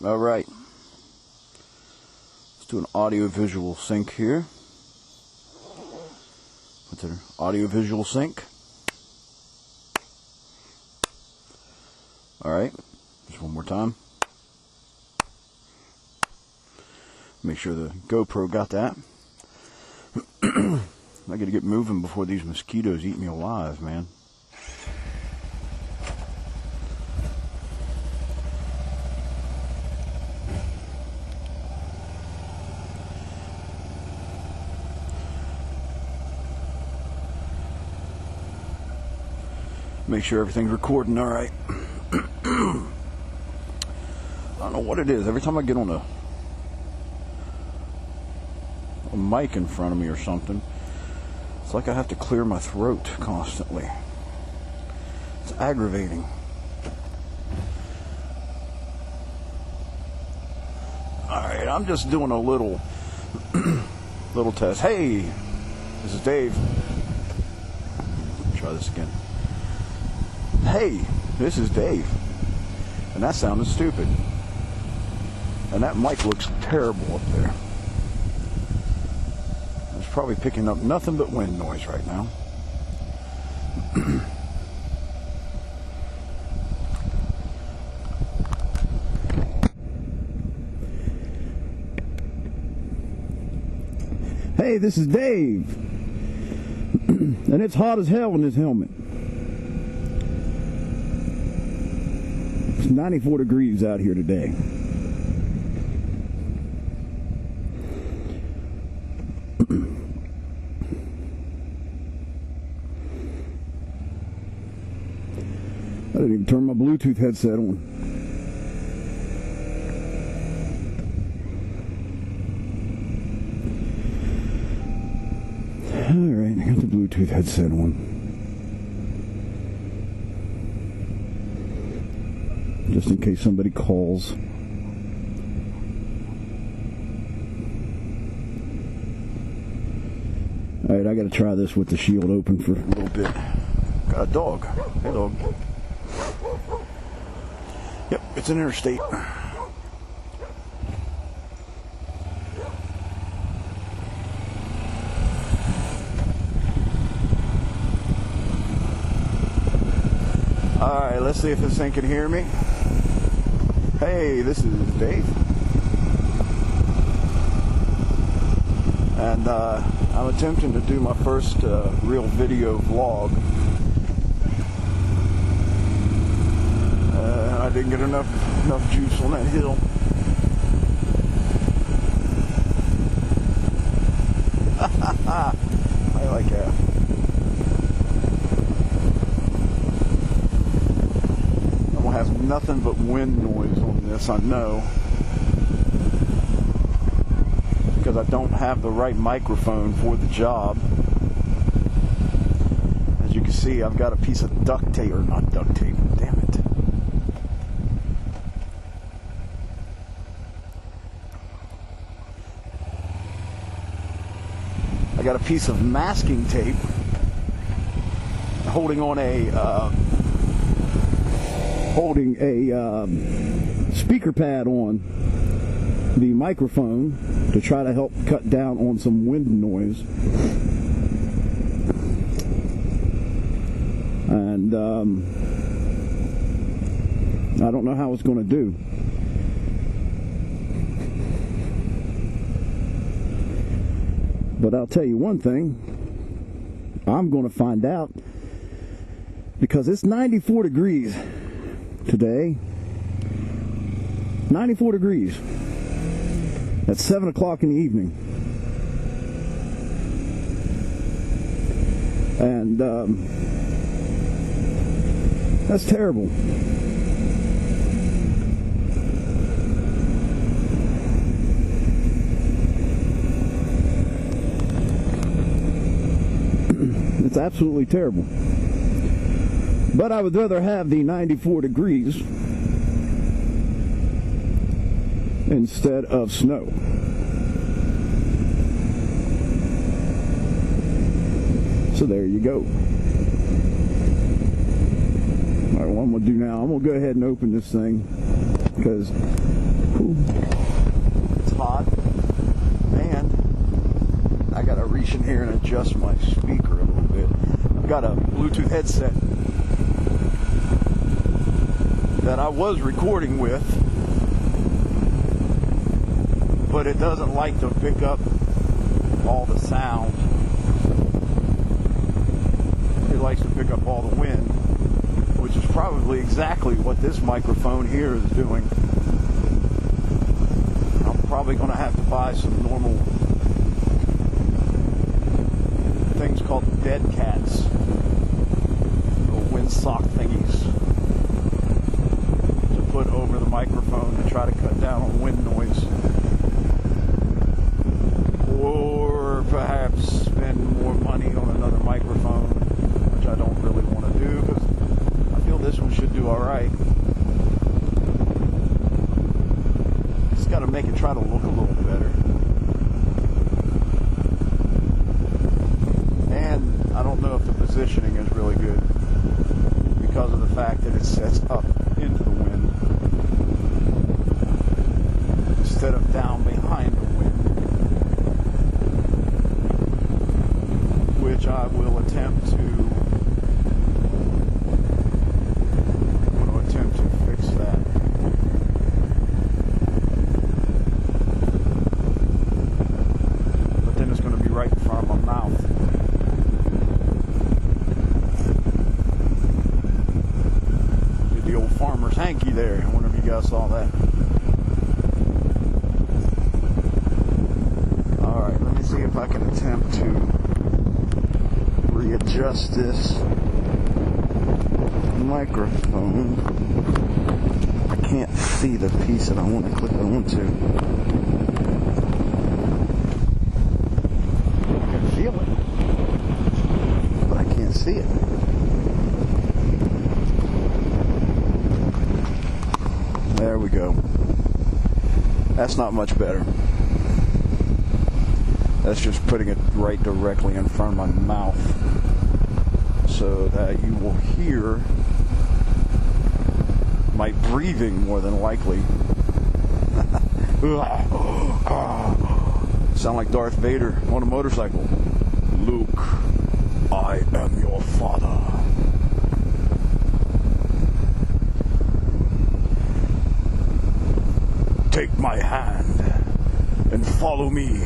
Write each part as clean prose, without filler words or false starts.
Alright, let's do an audio-visual sync here. What's an audio-visual sync? Alright, just one more time. Make sure the GoPro got that. I gotta get moving before these mosquitoes eat me alive, man. Make sure everything's recording alright. I don't know what it is. Every time I get on a mic in front of me or something, it's like I have to clear my throat constantly. It's aggravating. Alright, I'm just doing a little test. Hey, this is Dave. Try this again. Hey, this is Dave. And that sounded stupid. And that mic looks terrible up there. It's probably picking up nothing but wind noise right now. Hey, this is Dave. And it's hot as hell in this helmet. It's 94 degrees out here today. I didn't even turn my Bluetooth headset on. Alright, I got the Bluetooth headset on. Just in case somebody calls. Alright, I gotta try this with the shield open for a little bit. Got a dog. Hey, dog. Yep, it's an interstate. Alright, let's see if this thing can hear me. Hey, this is Dave. And I'm attempting to do my first real video vlog. I didn't get enough juice on that hill. I like that. I'm gonna have nothing but wind noise on this, I know. Because I don't have the right microphone for the job. As you can see, I've got a piece of duct tape, or not duct tape, damn it. I got a piece of masking tape holding a speaker pad on the microphone to try to help cut down on some wind noise. And I don't know how it's going to do. But I'll tell you one thing, I'm going to find out, because it's 94 degrees today. 94 degrees. At 7 o'clock in the evening. And that's terrible. It's absolutely terrible. But I would rather have the 94 degrees instead of snow. So there you go. Alright, what I'm going to do now, I'm going to go ahead and open this thing. because it's hot, and I gotta reach in here and adjust my speaker a little bit. I've got a Bluetooth headset that I was recording with, but it doesn't like to pick up all the sound. It likes to pick up all the wind, which is probably exactly what this microphone here is doing. I'm probably going to have to buy some normal things called dead cats, little windsock thingies, to put over the microphone to try to cut down on wind noise. Or perhaps spend more money on another microphone, which I don't really want to do because I feel this one should do alright. Just got to make it try to look a little better. And I don't know if the positioning is really good because of the fact that it sets up into the wind instead of down behind the wind, which I will attempt to fix that. But then it's going to be right in front of my mouth. Did the old farmer's hanky there. I wonder if you guys saw that. Alright, let me see if I can attempt to readjust this microphone. I can't see the piece that I want to clip it onto. I can feel it, but I can't see it. There we go. That's not much better. That's just putting it right directly in front of my mouth so that you will hear my breathing more than likely. Sound like Darth Vader on a motorcycle. Luke, I am your father. Take my hand and follow me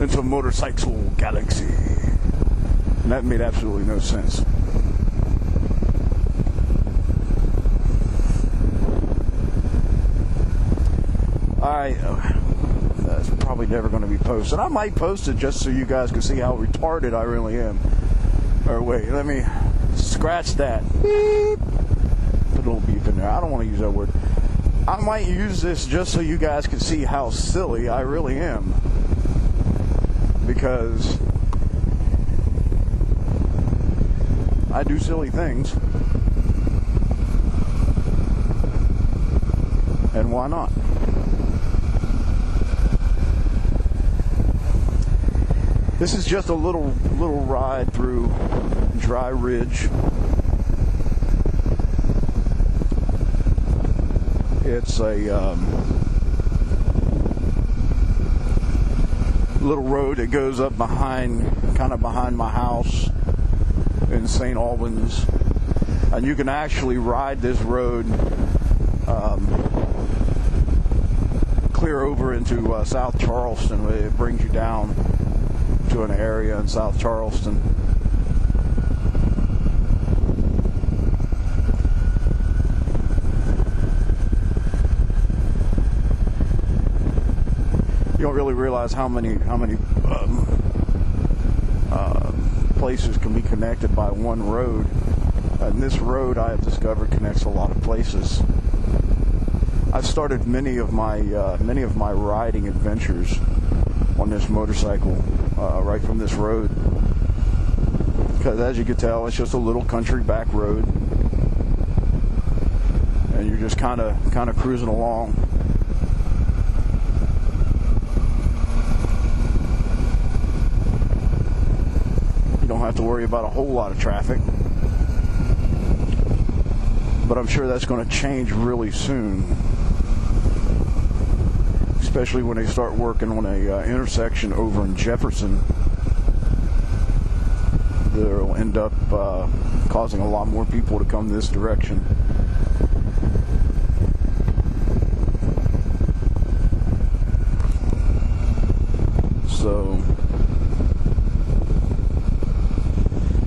into motorcycle galaxy. And that made absolutely no sense. That's probably never going to be posted. I might post it just so you guys can see how retarded I really am. Or wait, let me scratch that. Beep. Put a little beep in there. I don't want to use that word. I might use this just so you guys can see how silly I really am. Because I do silly things. And why not? This is just a little ride through Dry Ridge. It's a little road that goes up kind of behind my house in St. Albans, and you can actually ride this road clear over into South Charleston. It brings you down to an area in South Charleston. You don't really realize how many places can be connected by one road, and this road I have discovered connects a lot of places. I've started many of my riding adventures on this motorcycle right from this road, because as you can tell, it's just a little country back road, and you're just kind of cruising along. You don't have to worry about a whole lot of traffic, but I'm sure that's going to change really soon. especially when they start working on a intersection over in Jefferson. They'll end up causing a lot more people to come this direction. So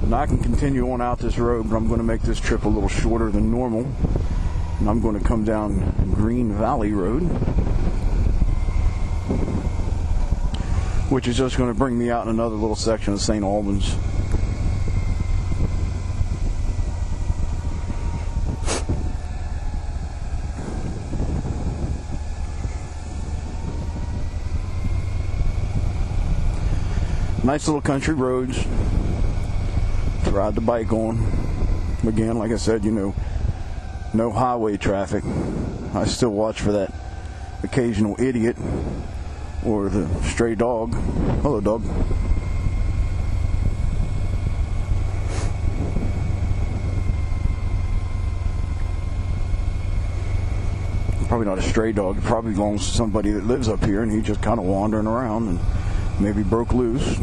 now I can continue on out this road, but I'm going to make this trip a little shorter than normal. And I'm going to come down Green Valley Road, which is just going to bring me out in another little section of St. Albans. Nice little country roads to ride the bike on. Again, like I said, you know, no highway traffic. I still watch for that occasional idiot or the stray dog. Hello, dog. Probably not a stray dog. It probably belongs to somebody that lives up here, and he's just kind of wandering around and maybe broke loose.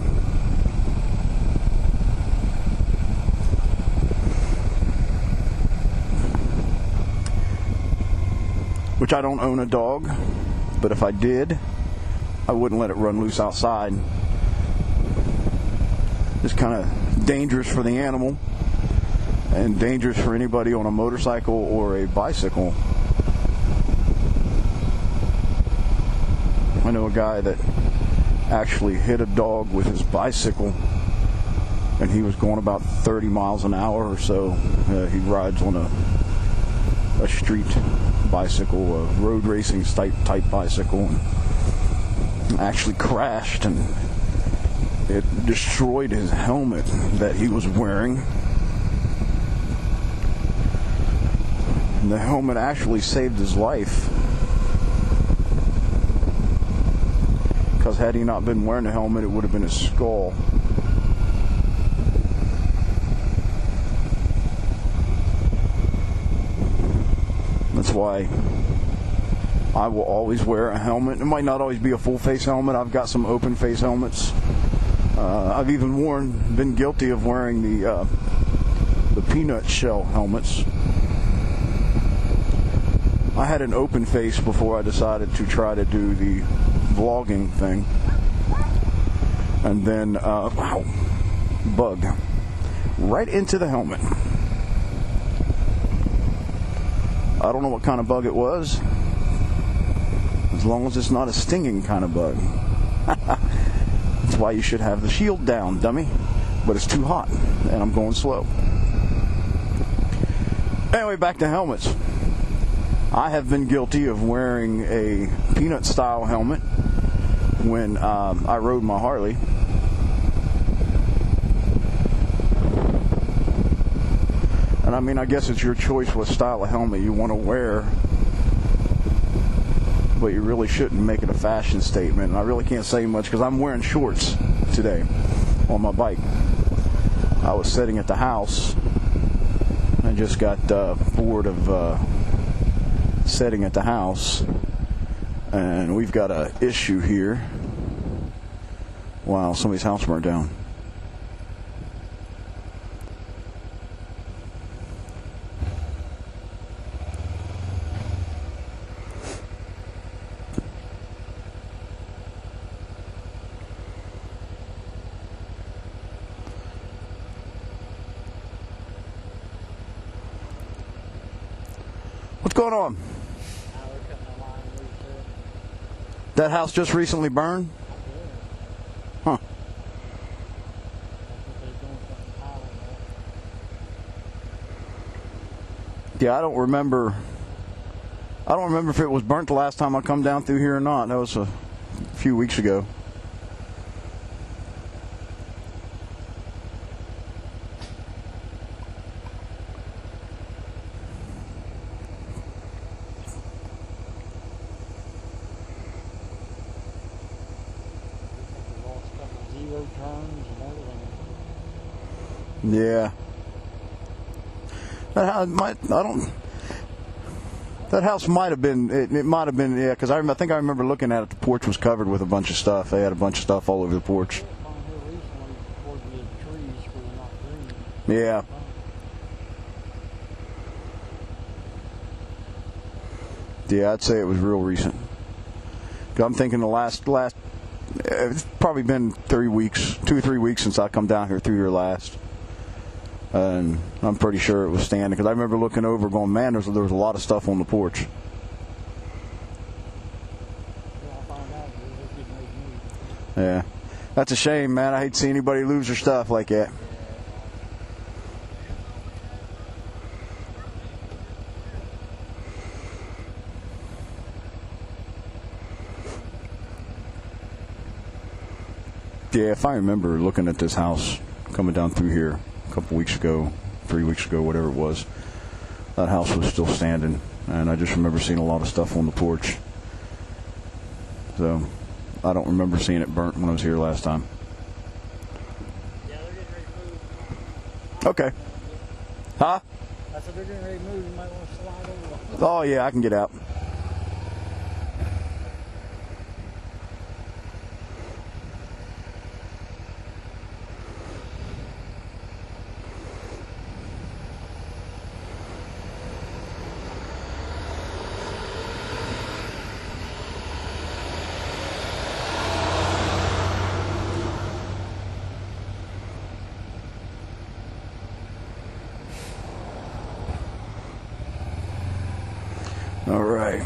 Which I don't own a dog, but if I did, I wouldn't let it run loose outside. It's kind of dangerous for the animal and dangerous for anybody on a motorcycle or a bicycle. I know a guy that actually hit a dog with his bicycle, and he was going about 30 miles an hour or so. He rides on a street bicycle, a road racing type bicycle, and actually crashed, and it destroyed his helmet that he was wearing. And the helmet actually saved his life, because had he not been wearing the helmet, it would have been his skull. That's why I will always wear a helmet. It might not always be a full face helmet. I've got some open face helmets. I've even been guilty of wearing the peanut shell helmets. I had an open face before I decided to try to do the vlogging thing. And then, wow, bug right into the helmet. I don't know what kind of bug it was, as long as it's not a stinging kind of bug. That's why you should have the shield down, dummy. But it's too hot, and I'm going slow. Anyway, back to helmets. I have been guilty of wearing a peanut-style helmet when I rode my Harley. And I mean, I guess it's your choice what style of helmet you want to wear, but you really shouldn't make it a fashion statement. And I really can't say much because I'm wearing shorts today on my bike. I was sitting at the house and just got bored of sitting at the house, and we've got an issue here. Wow, somebody's house burned down. What's going on? That house just recently burned? Huh. Yeah, I don't remember if it was burnt the last time I come down through here or not. That was a few weeks ago. Yeah. I That house might have been, it might have been, yeah, because I think I remember looking at it, the porch was covered with a bunch of stuff. They had a bunch of stuff all over the porch. Yeah. Yeah, I'd say it was real recent. I'm thinking the last, it's probably been 2 or 3 weeks since I come down here through here last. And I'm pretty sure it was standing, because I remember looking over going, man, there was a lot of stuff on the porch. Yeah. That's a shame, man. I hate to see anybody lose their stuff like that. Yeah, if I remember looking at this house coming down through here a couple weeks ago, 3 weeks ago, whatever it was, that house was still standing, and I just remember seeing a lot of stuff on the porch. So I don't remember seeing it burnt when I was here last time. Yeah, they're getting ready to move. Okay. Huh? I said they're getting ready to move. You might want to slide over. Oh yeah, I can get out. All right.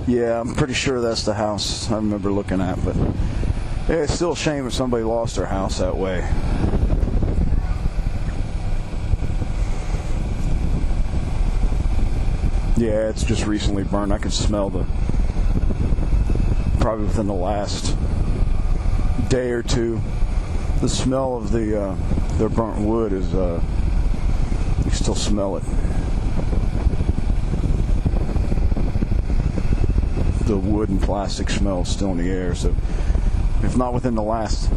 Yeah, I'm pretty sure that's the house I remember looking at, but yeah, it's still a shame if somebody lost their house that way. Yeah, it's just recently burned. I can smell probably within the last day or two, the smell of the burnt wood is, you still smell it. The wood and plastic smell is still in the air, so if not within the last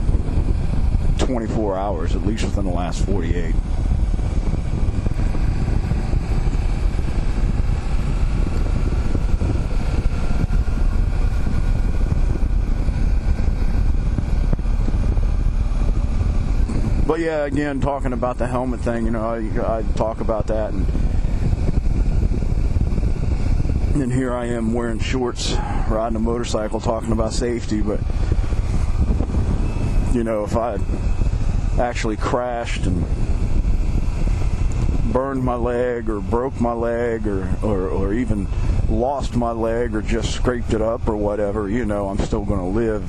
24 hours, at least within the last 48. But yeah, again, talking about the helmet thing, you know, I talk about that, and here I am wearing shorts, riding a motorcycle, talking about safety. But you know, if I actually crashed and burned my leg, or broke my leg, or even lost my leg, or just scraped it up, or whatever, you know, I'm still going to live.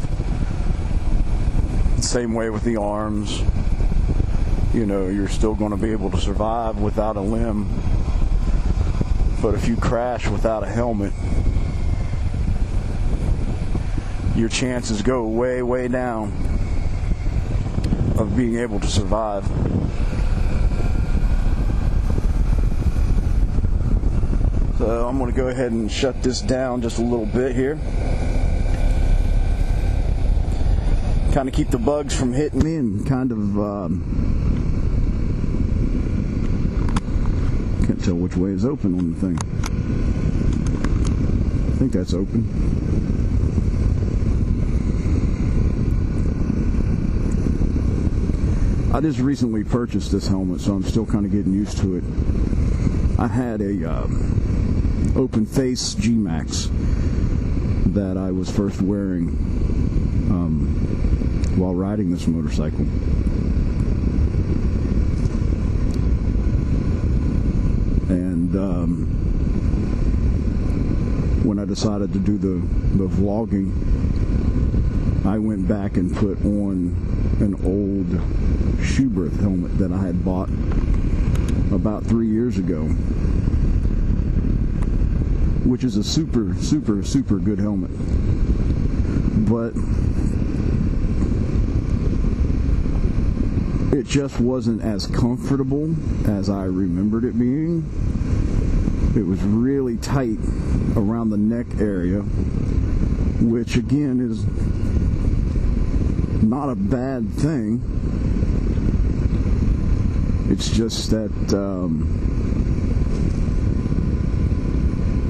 Same way with the arms. You know, you're still going to be able to survive without a limb. But if you crash without a helmet, your chances go way, way down of being able to survive. So I'm going to go ahead and shut this down just a little bit here. Kind of keep the bugs from hitting me, and kind of can't tell which way is open on the thing. I think that's open. I just recently purchased this helmet, so I'm still kind of getting used to it. I had a open face G-Max that I was first wearing while riding this motorcycle. And when I decided to do the vlogging, I went back and put on an old Schubert helmet that I had bought about 3 years ago, which is a super, super, super good helmet. But it just wasn't as comfortable as I remembered it being. It was really tight around the neck area, which again is not a bad thing. It's just that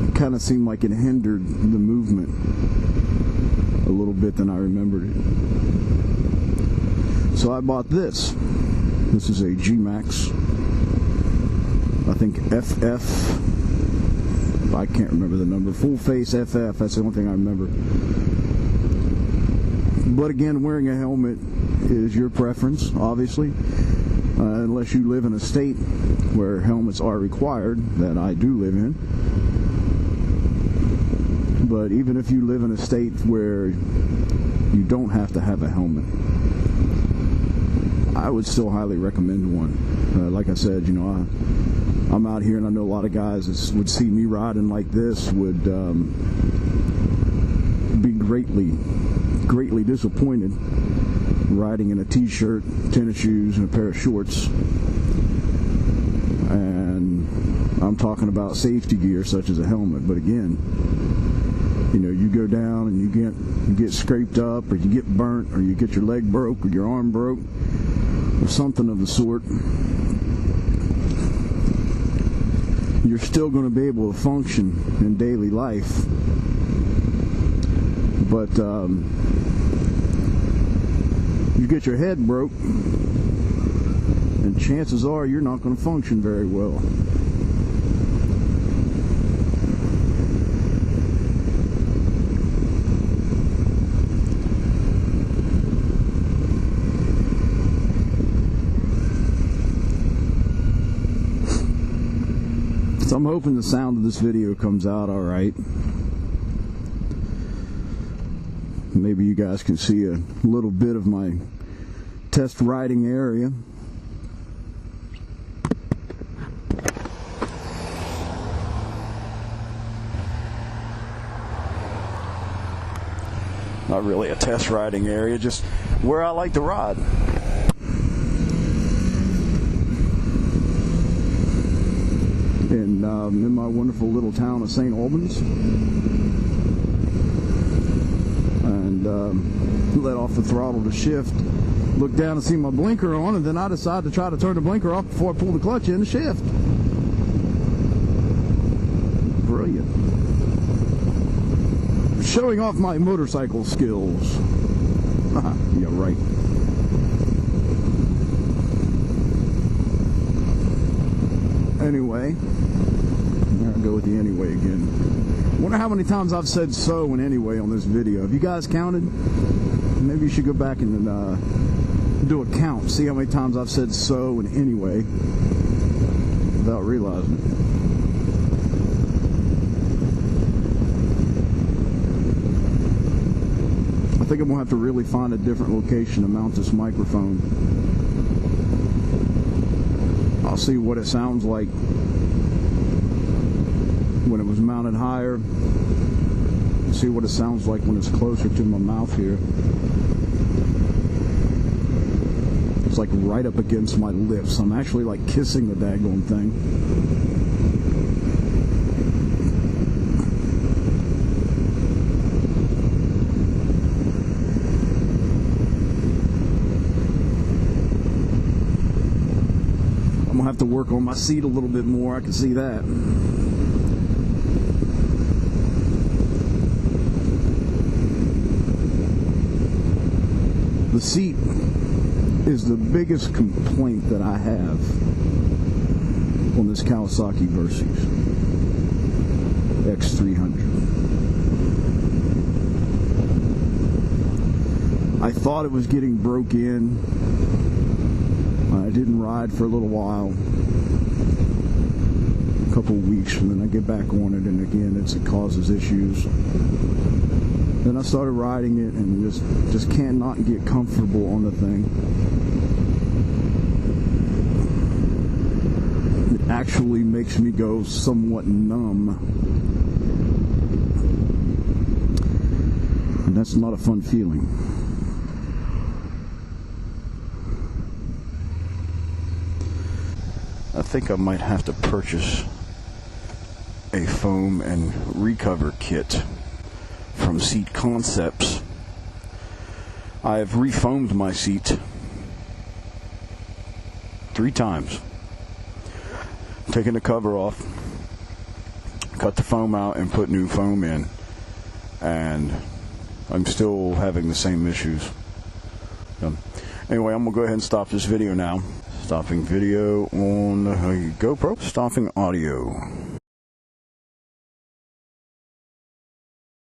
it kind of seemed like it hindered the movement a little bit than I remembered it. So I bought this. This is a G-Max. I think FF. I can't remember the number. Full face FF. That's the only thing I remember. But again, wearing a helmet is your preference, obviously. Unless you live in a state where helmets are required, that I do live in. But even if you live in a state where you don't have to have a helmet, I would still highly recommend one. Like I said, you know, I'm out here and I know a lot of guys that would see me riding like this would be greatly disappointed riding in a t-shirt, tennis shoes, and a pair of shorts. And I'm talking about safety gear such as a helmet. But again, you know, you go down and you get scraped up, or you get burnt, or you get your leg broke, or your arm broke, or something of the sort. You're still going to be able to function in daily life, but you get your head broke, and chances are you're not going to function very well. So I'm hoping the sound of this video comes out all right. Maybe you guys can see a little bit of my test riding area. Not really a test riding area, just where I like to ride. In my wonderful little town of St. Albans, and let off the throttle to shift, look down and see my blinker on, and then I decide to try to turn the blinker off before I pull the clutch in to shift. Brilliant. Showing off my motorcycle skills. Yeah, right. Anyway, there I go with the anyway again. Wonder how many times I've said so and anyway on this video. Have you guys counted? Maybe you should go back and do a count. See how many times I've said so and anyway without realizing it. I think I'm going to have to really find a different location to mount this microphone. I'll see what it sounds like when it was mounted higher. See what it sounds like when it's closer to my mouth here. It's like right up against my lips. I'm actually like kissing the daggone thing. I'm gonna have to work on my seat a little bit more. I can see that. The seat is the biggest complaint that I have on this Kawasaki Versys X300. I thought it was getting broke in. I didn't ride for a little while, a couple of weeks, and then I get back on it, and again it causes issues. Then I started riding it and just cannot get comfortable on the thing. It actually makes me go somewhat numb. And that's not a fun feeling. I think I might have to purchase a foam and recover kit from Seat Concepts. I have refoamed my seat 3 times. taking the cover off, cut the foam out, and put new foam in. And I'm still having the same issues. Anyway, I'm going to go ahead and stop this video now. Stopping video on GoPro, stopping audio.